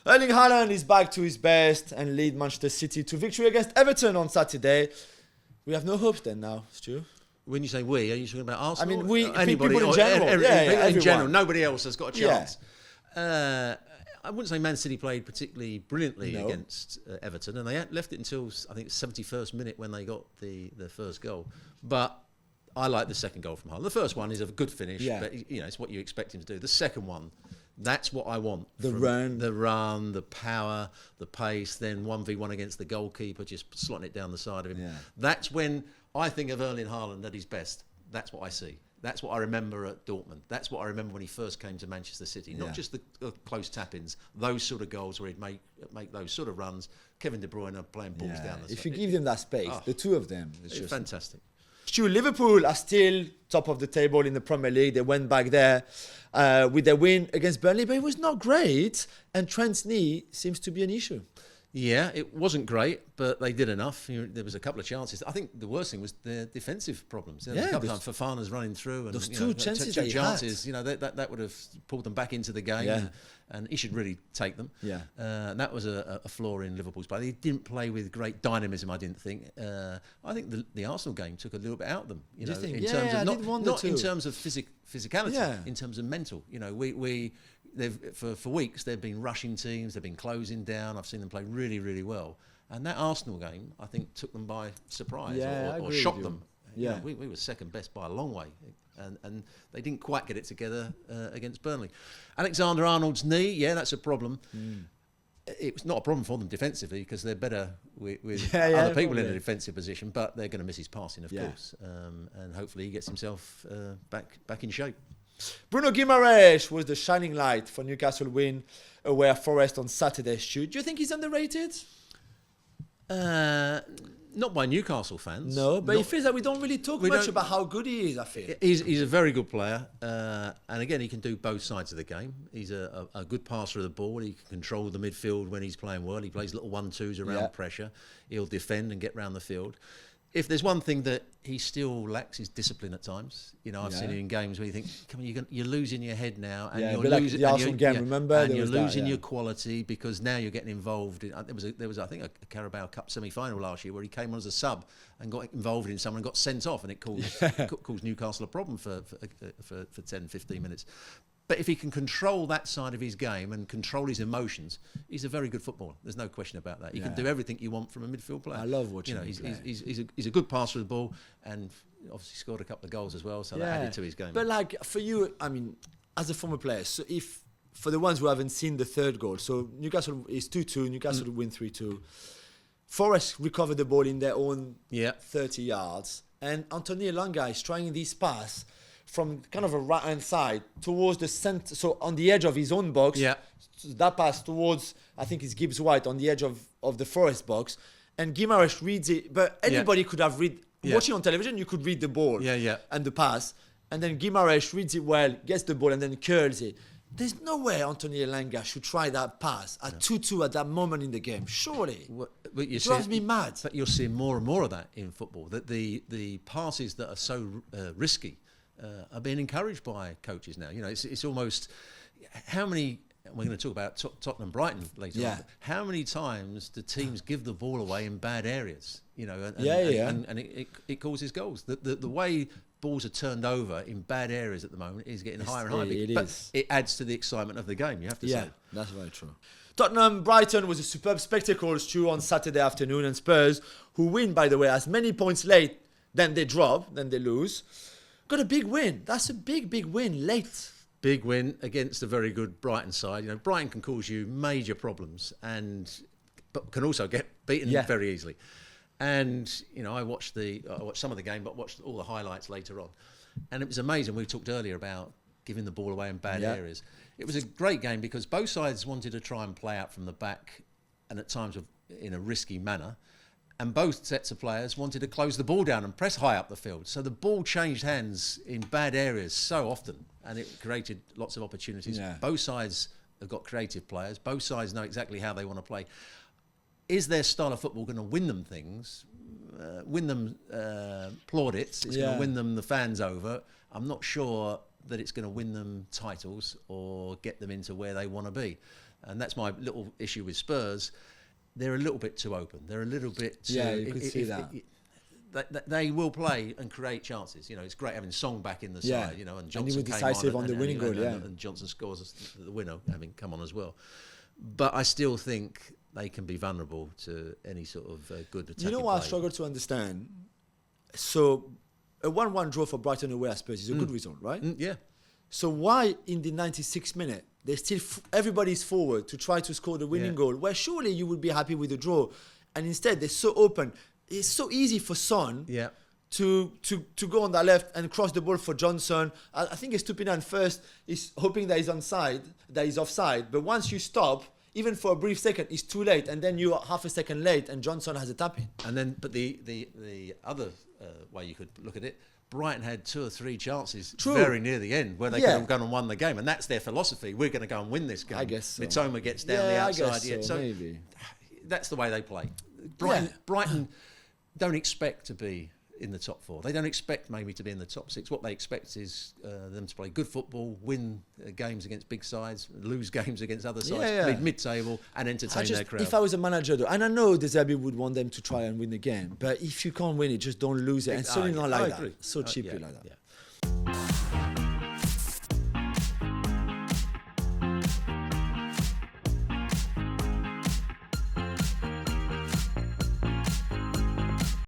Erling Haaland is back to his best and lead Manchester City to victory against Everton on Saturday. We have no hopes then now, Stu. When you say we, are you talking about Arsenal? I mean, we, anybody people in general. In general, nobody else has got a chance. Yeah. I wouldn't say Man City played particularly brilliantly against Everton, and they left it until I think 71st minute when they got the first goal. But I like the second goal from Haaland. The first one is a good finish, but it's what you expect him to do. The second one, that's what I want. The run, the power, the pace, then 1v1 against the goalkeeper, just slotting it down the side of him. Yeah. That's when I think of Erling Haaland at his best. That's what I see. That's what I remember at Dortmund. That's what I remember when he first came to Manchester City. Not just the close tap-ins, those sort of goals where he'd make those sort of runs. Kevin De Bruyne playing balls down the side. If you give them that space, the two of them, it's just fantastic. Stu, Liverpool are still top of the table in the Premier League. They went back there with their win against Burnley, but it was not great. And Trent's knee seems to be an issue. Yeah, it wasn't great, but they did enough. There was a couple of chances. I think the worst thing was their defensive problems. There was a couple of times Fofana's running through, and those two chances. That would have pulled them back into the game, and he should really take them. Yeah, and that was a flaw in Liverpool's play. They didn't play with great dynamism. I didn't think. I think the Arsenal game took a little bit out of them. In terms of not in terms of physicality, in terms of mental. For weeks they've been rushing teams, they've been closing down. I've seen them play really, really well. And that Arsenal game, I think, took them by surprise or shocked them. Yeah, we were second best by a long way, and they didn't quite get it together against Burnley. Alexander-Arnold's knee, that's a problem. It was not a problem for them defensively because they're better with other people in a defensive position, but they're going to miss his passing, of course, and hopefully he gets himself back in shape. Bruno Guimaraes was the shining light for Newcastle win away at Forest on Saturday. Stu, do you think he's underrated? Not by Newcastle fans. No, but it feels like we don't really talk much about how good he is, I feel. He's a very good player. And again, he can do both sides of the game. He's a good passer of the ball. He can control the midfield when he's playing well. He plays little 1-2s around pressure. He'll defend and get round the field. If there's one thing that he still lacks is discipline at times. I've seen it in games where you think, come on, you're losing your head now, and you're losing the Arsenal game. Remember, and you're losing your quality because now you're getting involved in. There was I think a Carabao Cup semi-final last year where he came on as a sub and got involved in someone and got sent off, and it caused Newcastle a problem for 10-15 minutes. But if he can control that side of his game and control his emotions, he's a very good footballer. There's no question about that. He can do everything you want from a midfield player. I love watching him play. He's a good passer of the ball, and obviously scored a couple of goals as well, so that added to his game. But for you, I mean, as a former player, so for the ones who haven't seen the third goal, so Newcastle is 2-2, Newcastle win 3-2. Forest recovered the ball in their own 30 yards, and Anthony Elanga is trying this pass from kind of a right-hand side towards the center, so on the edge of his own box. Yeah. So that pass towards, I think it's Gibbs White on the edge of the Forest box. And Guimaraes reads it, but anybody could have watching on television, you could read the ball and the pass. And then Guimaraes reads it well, gets the ball and then curls it. There's no way Anthony Elanga should try that pass at 2-2 at that moment in the game. Surely. It drives me mad. But you're seeing more and more of that in football, that the passes that are so risky are being encouraged by coaches now. It's almost how many. We're going to talk about Tottenham, Brighton later on. How many times do teams give the ball away in bad areas? And it causes goals. The way balls are turned over in bad areas at the moment is getting higher and higher. But it adds to the excitement of the game. You have to say. Yeah, that's very true. Tottenham Brighton was a superb spectacle, Stu, on Saturday afternoon, and Spurs, who win, by the way, as many points late than they drop, than they lose. Got a big win. That's a big win late. Big win against a very good Brighton side. Brighton can cause you major problems but can also get beaten very easily. And I watched some of the game, but watched all the highlights later on. And it was amazing. We talked earlier about giving the ball away in bad areas. It was a great game because both sides wanted to try and play out from the back, and at times in a risky manner. And both sets of players wanted to close the ball down and press high up the field. So the ball changed hands in bad areas so often, and it created lots of opportunities. Yeah. Both sides have got creative players. Both sides know exactly how they want to play. Is their style of football going to win them things, win them plaudits? It's going to win them the fans over. I'm not sure that it's going to win them titles or get them into where they want to be. And that's my little issue with Spurs. They're a little bit too open. They're a little bit too... Yeah, you could see that. They will play and create chances. You know, it's great having Song back in the side, you know, and Johnson and he was decisive on the winning goal, and Johnson scores the winner, having come on as well. But I still think they can be vulnerable to any sort of good attacking You know what play. I struggle to understand? So, a 1-1 draw for Brighton away, I suppose, is a good result, right? Yeah. So why in the 96th minute they still everybody's forward to try to score the winning goal? Where surely you would be happy with the draw, and instead they're so open. It's so easy for Son to go on that left and cross the ball for Johnson. I think Estupiñán first is hoping that he's offside. But once you stop, even for a brief second, it's too late, and then you're half a second late, and Johnson has a tap in. And then, but the other way you could look at it, Brighton had 2 or 3 chances very near the end where they could have gone and won the game, and that's their philosophy. We're going to go and win this game. I guess so. Mitoma gets down the outside. I guess so, maybe. That's the way they play. Brighton don't expect to be in the top 4. They don't expect maybe to be in the top 6. What they expect is them to play good football, win games against big sides, lose games against other sides, be mid-table and entertain their crowd. If I was a manager, though, and I know De Zerbi would want them to try and win the game, but if you can't win it, just don't lose it. And certainly not like that. So cheaply like that.